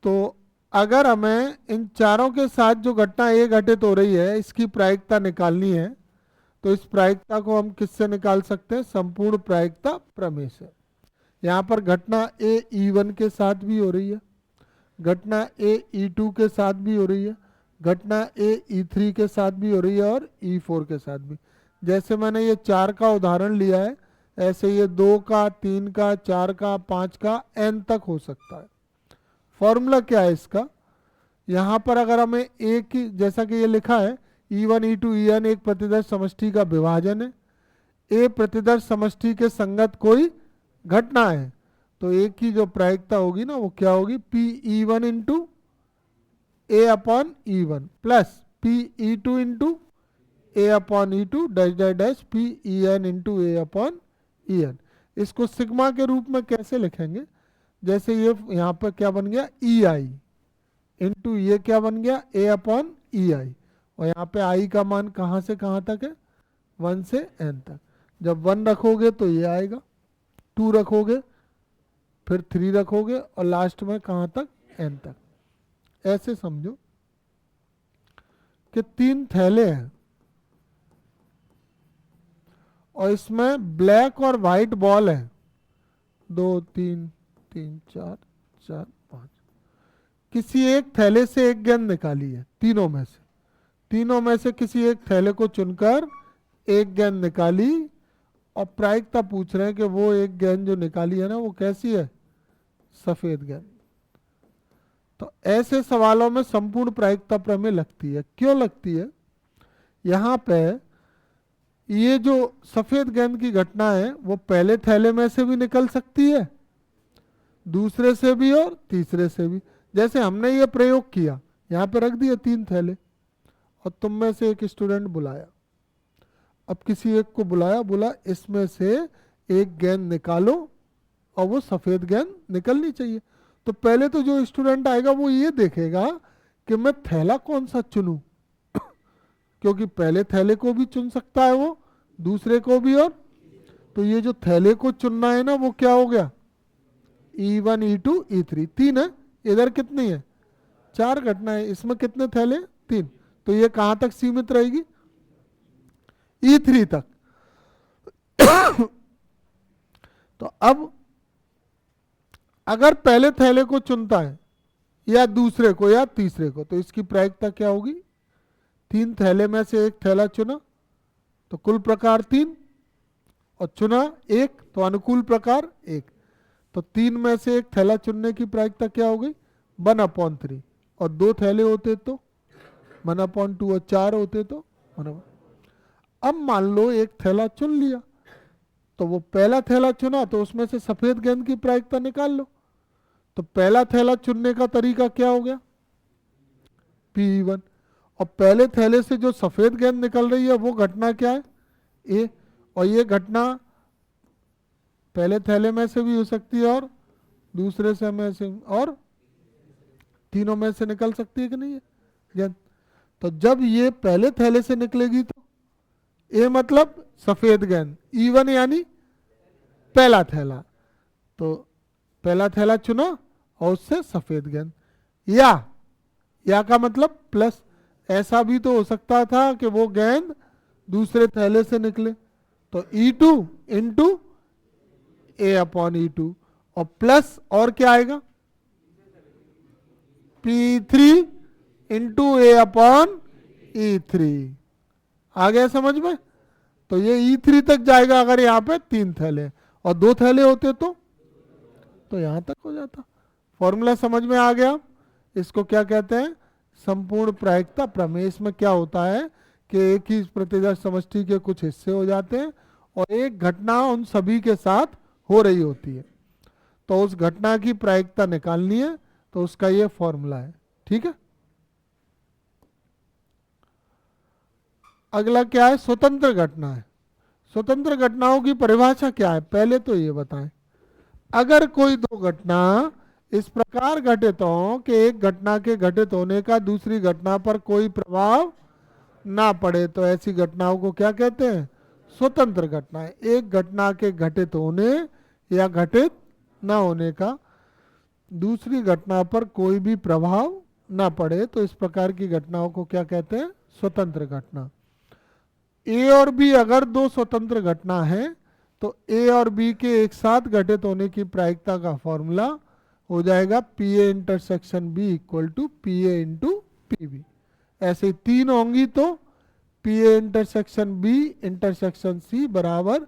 तो अगर हमें इन चारों के साथ जो घटना ए घटित हो रही है इसकी प्रायिकता निकालनी है, तो इस प्रायिकता को हम किससे निकाल सकते हैं, संपूर्ण प्रायिकता प्रमेय से। यहाँ पर घटना ए E1 के साथ भी हो रही है, घटना ए E2 के साथ भी हो रही है, घटना ए E3 के साथ भी हो रही है, और E4 के साथ भी। जैसे मैंने ये 4 का उदाहरण लिया है, ऐसे ये 2 का, 3 का, 4 का, 5 का, n तक हो सकता है। फॉर्मूला क्या है इसका, यहाँ पर अगर हमें ए की, जैसा कि ये लिखा है E1, E2, En एक प्रतिदर्श समष्टि का विभाजन है, ए प्रतिदर्श समष्टि के संगत कोई घटना है, तो ए की जो प्रायिकता होगी ना वो क्या होगी, P E1 into A upon E1 plus P E2 into A upon E2 dash dash dash P En into A upon En। इसको सिग्मा के रूप में कैसे लिखेंगे, जैसे ये यहाँ पर क्या बन गया ई आई इंटू ये क्या बन गया ए अपॉन ई आई, और यहाँ पे आई का मान कहाँ से कहाँ तक है 1 से n तक। जब 1 रखोगे तो ये आएगा, 2 रखोगे, फिर 3 रखोगे और लास्ट में कहाँ तक n तक। ऐसे समझो कि 3 थैले हैं और इसमें ब्लैक और वाइट बॉल है, 2 3 3 4 4 5। किसी एक थैले से एक गेंद निकाली है, तीनों में से किसी एक थैले को चुनकर एक गेंद निकाली, और प्रायिकता पूछ रहे हैं कि वो एक गेंद जो निकाली है ना वो कैसी है, सफेद गेंद। तो ऐसे सवालों में संपूर्ण प्रायिकता प्रमेय लगती है। क्यों लगती है? यहाँ पे ये जो सफेद गेंद की घटना है वो पहले थैले में से भी निकल सकती है, दूसरे से भी और तीसरे से भी। जैसे हमने ये प्रयोग किया, यहाँ पे रख दिए 3 थैले और तुम में से एक स्टूडेंट बुलाया, अब किसी एक को बुलाया, बोला इसमें से एक गेंद निकालो और वो सफेद गेंद निकलनी चाहिए। तो पहले तो जो स्टूडेंट आएगा वो ये देखेगा कि मैं थैला कौन सा चुनूं क्योंकि पहले थैले को भी चुन सकता है वो, दूसरे को भी, और तो ये जो थैले को चुनना है ना वो क्या हो गया E1 E2 E3 3 है। इधर कितनी है 4 घटनाएं, इसमें कितने थैले 3, तो ये कहां तक सीमित रहेगी E3 तक। तो अब अगर पहले थैले को चुनता है या दूसरे को या तीसरे को तो इसकी प्रायिकता क्या होगी, 3 थैले में से एक थैला चुना तो कुल प्रकार 3 और चुना 1 तो अनुकूल प्रकार 1, तो 3 में से एक थैला चुनने की प्रायिकता क्या हो गई 1/3, और 2 थैले होते तो 1/2 और 4 होते तो 1/। अब मान लो एक थैला चुन लिया तो वो पहला थैला चुना तो उसमें से सफेद गेंद की प्रायिकता निकाल लो। तो पहला थैला चुनने का तरीका क्या हो गया P1, और पहले थैले से जो सफेद गेंद निकल रही है वो घटना क्या है A, और ये घटना पहले थैले में से भी हो सकती है और दूसरे से में से और तीनों में से निकल सकती है कि नहीं है गेंद। तो जब ये पहले थैले से निकलेगी तो A मतलब सफेद गेंद, E1 यानी पहला थैला, तो पहला थैला चुना और उससे सफेद गेंद, या का मतलब प्लस। ऐसा भी तो हो सकता था कि वो गेंद दूसरे थैले से निकले, तो E2 इंटू A/E2 और प्लस और क्या आएगा P3 इंटू A/E3। आ गया समझ में? तो ये E3 तक जाएगा अगर यहाँ पे 3 थैले और 2 थैले होते तो यहां तक हो जाता। फॉर्मूला समझ में आ गया? इसको क्या कहते हैं संपूर्ण प्रायिकता प्रमेय। इसमें क्या होता है कि एक ही प्रतिदर्श समष्टि के कुछ हिस्से हो जाते हैं और एक घटना उन सभी के साथ हो रही होती है, तो उस घटना की प्रायिकता निकालनी है, तो उसका ये फॉर्मूला है। ठीक है, अगला क्या है स्वतंत्र घटना है। स्वतंत्र घटनाओं की परिभाषा क्या है पहले तो ये बताएं। अगर कोई 2 घटना इस प्रकार घटित हो कि एक घटना के घटित होने का दूसरी घटना पर कोई प्रभाव ना पड़े तो ऐसी घटनाओं को क्या कहते हैं स्वतंत्र घटनाएं। एक घटना के घटित होने या घटित ना होने का दूसरी घटना पर कोई भी प्रभाव ना पड़े तो इस प्रकार की घटनाओं को क्या कहते हैं स्वतंत्र घटना। ए और बी अगर 2 स्वतंत्र घटना है तो ए और बी के एक साथ घटित होने की प्रायिकता का फॉर्मूला हो जाएगा PA intersection B equal to PA into PB। ऐसे 3 होंगी तो PA intersection B intersection C बराबर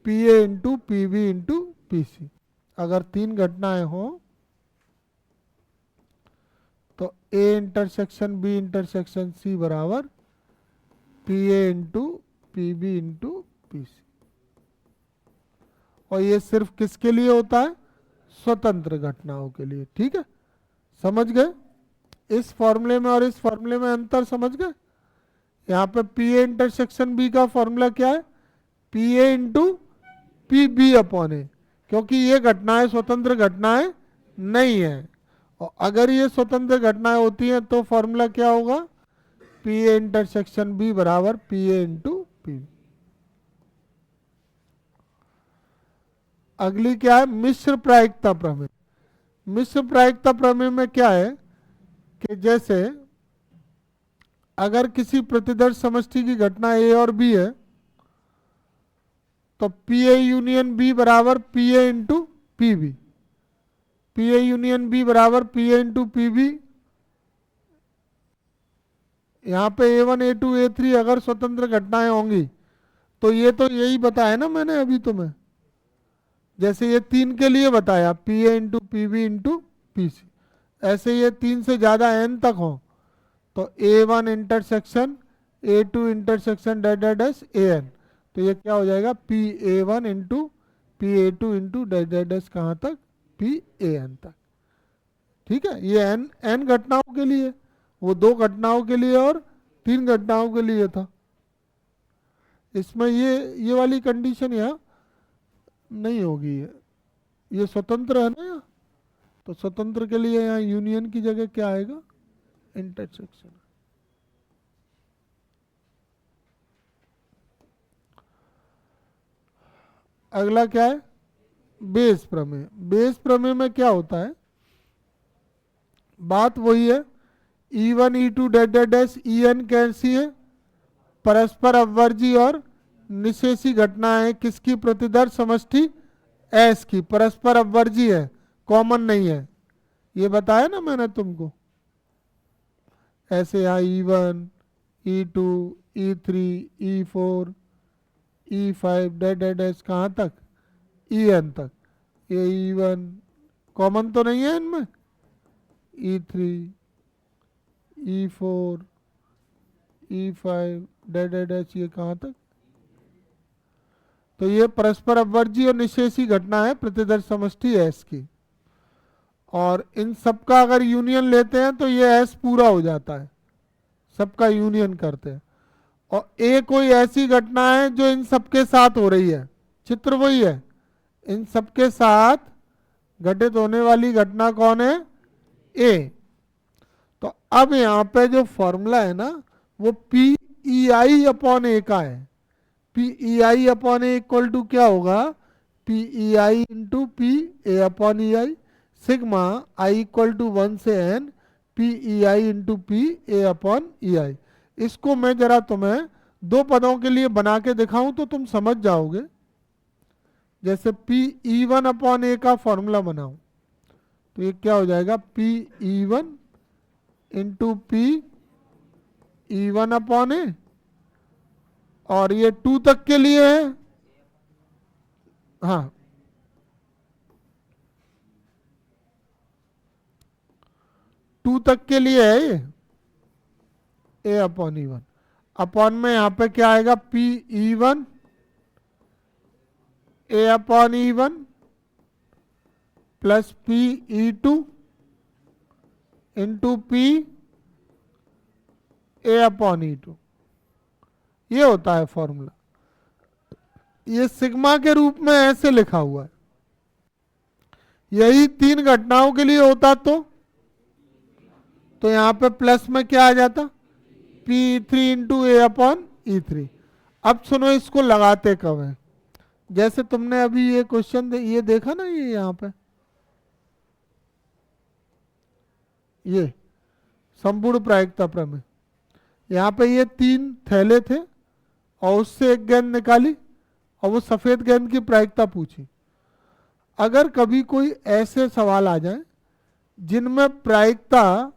PA into PB into PC। अगर 3 घटनाएं हो तो A intersection B intersection C बराबर PA into PB into PC। और ये सिर्फ किसके लिए होता है स्वतंत्र घटनाओं के लिए। ठीक है, समझ गए? इस फॉर्मूले में और इस फॉर्मूले में अंतर समझ गए? यहाँ पे PA इंटरसेक्शन B का फॉर्मूला क्या है PA into PB upon A, क्योंकि ये घटनाएं स्वतंत्र घटनाएं नहीं है। और अगर ये स्वतंत्र घटनाएं होती हैं तो फॉर्मूला क्या होगा, पी ए इंटरसेक्शन बी बराबर पी ए इंटू पी। अगली क्या है, मिश्र प्रायिकता प्रमेय। मिश्र प्रायिकता प्रमेय में क्या है कि जैसे अगर किसी प्रतिदर्श समष्टि की घटना ए और बी है तो पी ए यूनियन बी बराबर P A into P B. P A union B बराबर P A into P B. यहाँ पे A one A two A three अगर स्वतंत्र घटनाएं होंगी तो ये तो यही बताया ना मैंने अभी तुम्हें, जैसे ये 3 के लिए बताया P A into P B into P C, ऐसे ये 3 से ज़्यादा एन तक हो तो A one intersection A two intersection dash dash dash A N, तो ये क्या हो जाएगा P A one into P A two into dash dash dash कहाँ तक, पी ए एन तक। ठीक है, ये एन एन घटनाओं के लिए, वो 2 घटनाओं के लिए और 3 घटनाओं के लिए था। इसमें ये वाली कंडीशन यहाँ नहीं होगी, ये स्वतंत्र है ना, तो स्वतंत्र के लिए यहाँ यूनियन की जगह क्या आएगा, इंटरसेक्शन। अगला क्या है, बेस प्रमेय। बेस प्रमेय में क्या होता है, बात वही है, E one E two dash dash dash E N कैसी है, परस्पर अपवर्जी और निशेषी घटनाएं किसकी, प्रतिदर्श समष्टि एस की, परस्पर अपवर्जी है, कॉमन नहीं है, ये बताया ना मैंने तुमको। ऐसे यहाँ E one E two E three E four E five dash dash dash कहाँ तक, ई एन तक। ये ई वन कॉमन तो नहीं है इनमें, ई three E four E five dash dash dash ये कहाँ तक, तो ये परस्पर अपवर्जी और निशेषी घटना है प्रतिदर्श समष्टि एस की। और इन सबका अगर यूनियन लेते हैं तो ये एस पूरा हो जाता है, सबका यूनियन करते हैं। और ए कोई ऐसी घटना है जो इन सबके साथ हो रही है, चित्र वही है, इन सबके साथ घटित होने वाली घटना कौन है, ए। तो अब यहाँ पे जो फॉर्मूला है ना वो P E I upon A का है। P E I upon A equal to क्या होगा, P E I into P A upon E I, sigma I equal to 1 से N P E I into P A upon E I. इसको मैं जरा तुम्हें 2 पदों के लिए बना के दिखाऊं तो तुम समझ जाओगे। जैसे P E one upon A का फॉर्मूला बनाऊं तो ये क्या हो जाएगा, P E one into P E one upon A, और ये 2 तक के लिए है, हाँ 2 तक के लिए है ये, A upon E one. Upon में यहां पे क्या आएगा, P E one A upon E one plus P E two into P A upon E two, ये होता है फॉर्मूला। ये सिग्मा के रूप में ऐसे लिखा हुआ है, यही 3 घटनाओं के लिए होता तो यहां पे प्लस में क्या आ जाता, P three into A upon E three. अब सुनो इसको लगाते कब है, जैसे तुमने अभी ये क्वेश्चन ये देखा ना, ये यहां पे ये संपूर्ण प्रायिकता प्रमेय, यहाँ पे ये 3 थैले थे और उससे एक गेंद निकाली और वो सफेद गेंद की प्रायिकता पूछी। अगर कभी कोई ऐसे सवाल आ जाए जिनमें प्रायिकता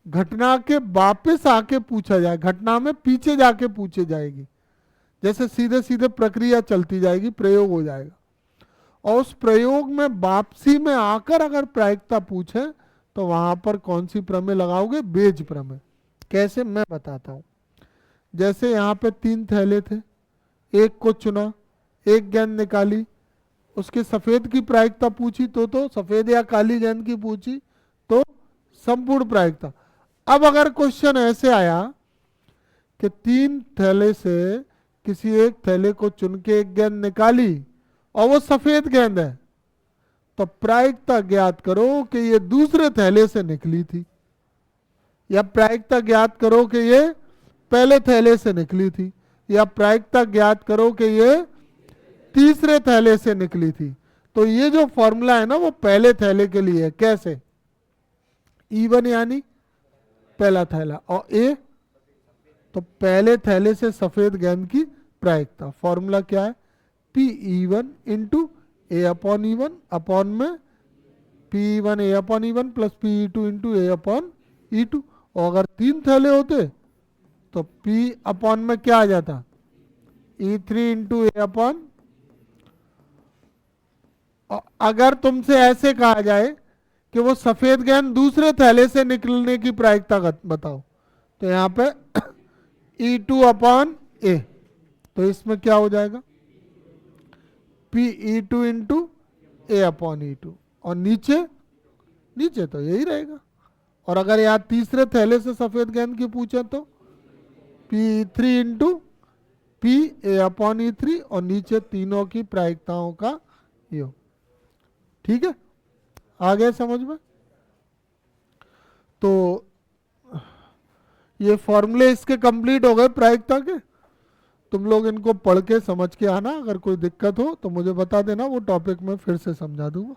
घटना के वापस आके पूछा जाए, घटना में पीछे जाके पूछे जाएगी, जैसे सीधे सीधे प्रक्रिया चलती जाएगी, प्रयोग हो जाएगा, और उस प्रयोग में वापसी में आकर अगर प्रायिकता पूछे तो वहां पर कौन सी प्रमेय लगाओगे, बेज प्रमेय। कैसे, मैं बताता हूं। जैसे यहाँ पे 3 थैले थे, एक को चुना, एक गेंद निकाली, उसके सफेद की प्रायिकता पूछी तो सफेद या काली गेंद की पूछी तो संपूर्ण प्रायिकता। अब अगर क्वेश्चन ऐसे आया कि 3 थैले से किसी एक थैले को चुन के एक गेंद निकाली और वो सफेद गेंद है, तो प्रायिकता ज्ञात करो कि ये दूसरे थैले से निकली थी, या प्रायिकता ज्ञात करो कि ये पहले थैले से निकली थी, या प्रायिकता ज्ञात करो कि ये तीसरे थैले से निकली थी। तो ये जो फॉर्मूला है ना वो पहले थैले के लिए है। कैसे? E1 यानी पहला थैला, और ए तो पहले थैले से सफेद गेंद की प्रायिकता। फॉर्मूला क्या है? P(E1) into A upon E1 upon में P(E1) A upon E1 plus P(E2) into A upon E2। और अगर 3 थैले होते तो P अपॉन में क्या आ जाता? E3 into A upon. अगर तुमसे ऐसे कहा जाए कि वो सफेद गेंद दूसरे थैले से निकलने की प्रायिकता बताओ, तो यहां पे E2 अपॉन ए, तो इसमें क्या हो जाएगा? P(E2) into A upon E2, और नीचे नीचे तो यही रहेगा। और अगर यहाँ तीसरे थैले से सफेद गेंद की पूछे तो P3 इंटू P ए अपॉन E3, और नीचे तीनों की प्रायिकताओं का योग। ठीक है, आ गया समझ में? तो ये फॉर्मूले इसके कंप्लीट हो गए प्रायिकता के। तुम लोग इनको पढ़ के समझ के आना, अगर कोई दिक्कत हो तो मुझे बता देना, वो टॉपिक में फिर से समझा दूंगा।